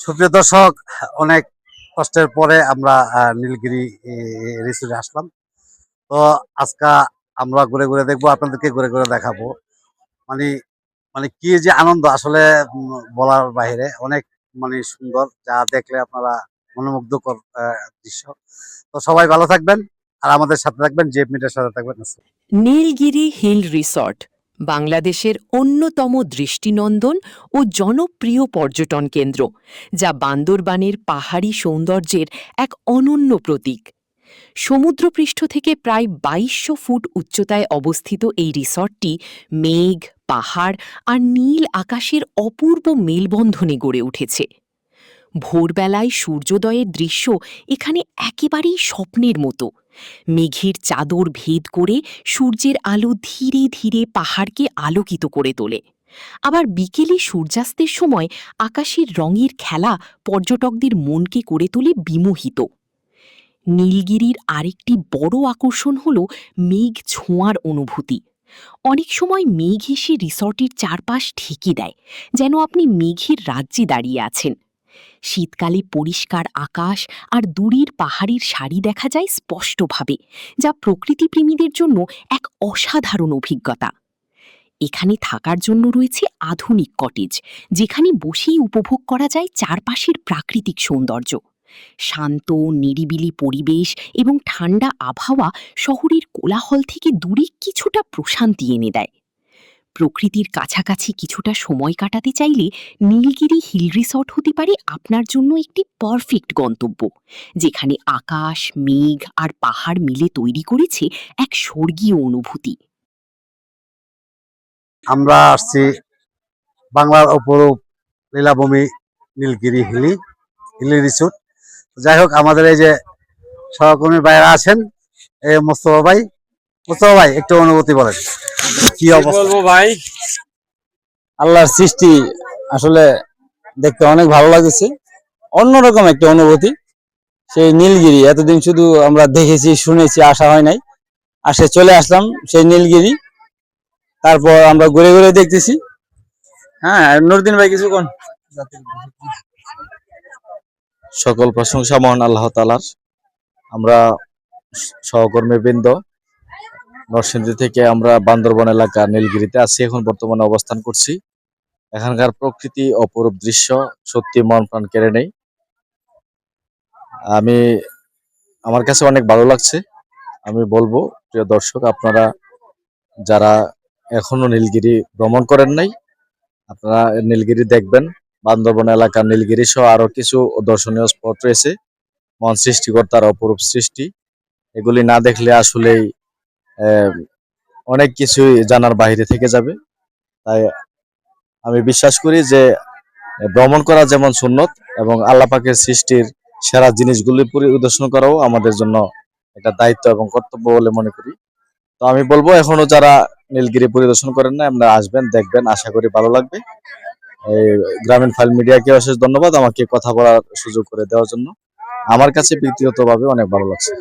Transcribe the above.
সুপ্রিয় দর্শক, অনেক কষ্টের পরে আমরা নীলগিরি রিসোর্টে আসলাম। তো আজকে আমরা ঘুরে ঘুরে দেখবো, আপনাদেরকে ঘুরে ঘুরে দেখাবো। মানে মানে কি যে আনন্দ আসলে বলার বাইরে। অনেক সুন্দর, যা দেখলে আপনারা মনোমুগ্ধকর দৃশ্য। তো সবাই ভালো থাকবেন আর আমাদের সাথে থাকবেন, জেপ মিটের সাথে থাকবেন। নীলগিরি হিল রিসর্ট বাংলাদেশের অন্যতম দৃষ্টিনন্দন ও জনপ্রিয় পর্যটন কেন্দ্র, যা বান্দরবানের পাহাড়ি সৌন্দর্যের এক অনন্য প্রতীক। সমুদ্রপৃষ্ঠ থেকে প্রায় ২২০০ ফুট উচ্চতায় অবস্থিত এই রিসর্টটি মেঘ, পাহাড় আর নীল আকাশের অপূর্ব মেলবন্ধনে গড়ে উঠেছে। ভোরবেলায় সূর্যোদয়ের দৃশ্য এখানে একেবারেই স্বপ্নের মতো। মেঘের চাদর ভেদ করে সূর্যের আলো ধীরে ধীরে পাহাড়কে আলোকিত করে তোলে। আবার বিকেলে সূর্যাস্তের সময় আকাশের রঙের খেলা পর্যটকদের মনকে করে তোলে বিমোহিত। নীলগিরির আরেকটি বড় আকর্ষণ হল মেঘ ছোঁয়ার অনুভূতি। অনেক সময় মেঘ এসে রিসর্টের চারপাশ ঢেকে দেয়, যেন আপনি মেঘের রাজ্যে দাঁড়িয়ে আছেন। শীতকালে পরিষ্কার আকাশ আর দূরের পাহাড়ের সারি দেখা যায় স্পষ্টভাবে, যা প্রকৃতিপ্রেমীদের জন্য এক অসাধারণ অভিজ্ঞতা। এখানে থাকার জন্য রয়েছে আধুনিক কটেজ, যেখানে বসেই উপভোগ করা যায় চারপাশের প্রাকৃতিক সৌন্দর্য। শান্ত নিরিবিলি পরিবেশ এবং ঠান্ডা আবহাওয়া শহরের কোলাহল থেকে দূরে কিছুটা প্রশান্তি এনে দেয়। প্রকৃতির কাছাকাছি কিছুটা সময় কাটাতে চাইলে নীলগিরি হিল রিসর্ট হতে পারে আপনার জন্য একটি পারফেক্ট গন্তব্য, যেখানে আকাশ, মেঘ আর পাহাড় মিলে তৈরি করেছে এক স্বর্গীয় অনুভূতি। আমরা আসছি বাংলার অপরূপ লীলাভূমি নীলগিরি হিলি রিসোর্ট। যাই হোক, আমাদের এই যে সহকর্মী ভাইরা আছেন, মোস্তফা ভাই। মোস্তফা ভাই, একটু অনুভূতি বলেন, কি অবস্থা? বলবো ভাই, আল্লাহর সৃষ্টি আসলে দেখতে অনেক ভালো লাগছে। অন্যরকম একটা অনুভূতি। সেই নীলগিরি এতদিন শুধু আমরা দেখেছি, শুনেছি, আসা হয় নাই। আসে চলে আসলাম সেই নীলগিরি। তারপর আমরা ঘুরে ঘুরে দেখতেছি। হ্যাঁ, নুরুদ্দিন ভাই কিছু কোন? সকল প্রশংসা মহান আল্লাহ তাআলার। আমরা সহকর্মী বৃন্দ নরসিংদী থেকে আমরা বান্দরবন এলাকা নীলগিরিতে আছি, এখন বর্তমানে অবস্থান করছি। এখানকার প্রকৃতি অপরূপ দৃশ্য, সত্যি মন প্রাণ কেড়ে নেই। আমি আমার কাছে অনেক ভালো লাগছে। আমি বলবো প্রিয় দর্শক, আপনারা যারা এখনো নীলগিরি ভ্রমণ করেন নাই, আপনারা নীলগিরি দেখবেন। বান্দরবন এলাকার নীলগিরি সহ আরো কিছু দর্শনীয় স্পট রয়েছে। মহান সৃষ্টিকর্তার অপরূপ সৃষ্টি, এগুলি না দেখলে আসলেই অনেক কিছুই জানার বাইরে থেকে যাবে। তাই আমি বিশ্বাস করি যে ভ্রমণ করা যেমন সুন্নত, এবং আল্লাহ পাকের সৃষ্টির সেরা জিনিসগুলি পরিদর্শন করাও আমাদের জন্য একটা দায়িত্ব এবং কর্তব্য বলে মনে করি। তো আমি বলবো, এখনো যারা নীলগিরি পরিদর্শন করেন না, আপনারা আসবেন, দেখবেন, আশা করি ভালো লাগবে। এই গ্রামীণ ফাইল মিডিয়াকে অশেষ ধন্যবাদ আমাকে কথা বলার সুযোগ করে দেওয়ার জন্য। আমার কাছে ব্যক্তিগতভাবে অনেক ভালো লাগছে।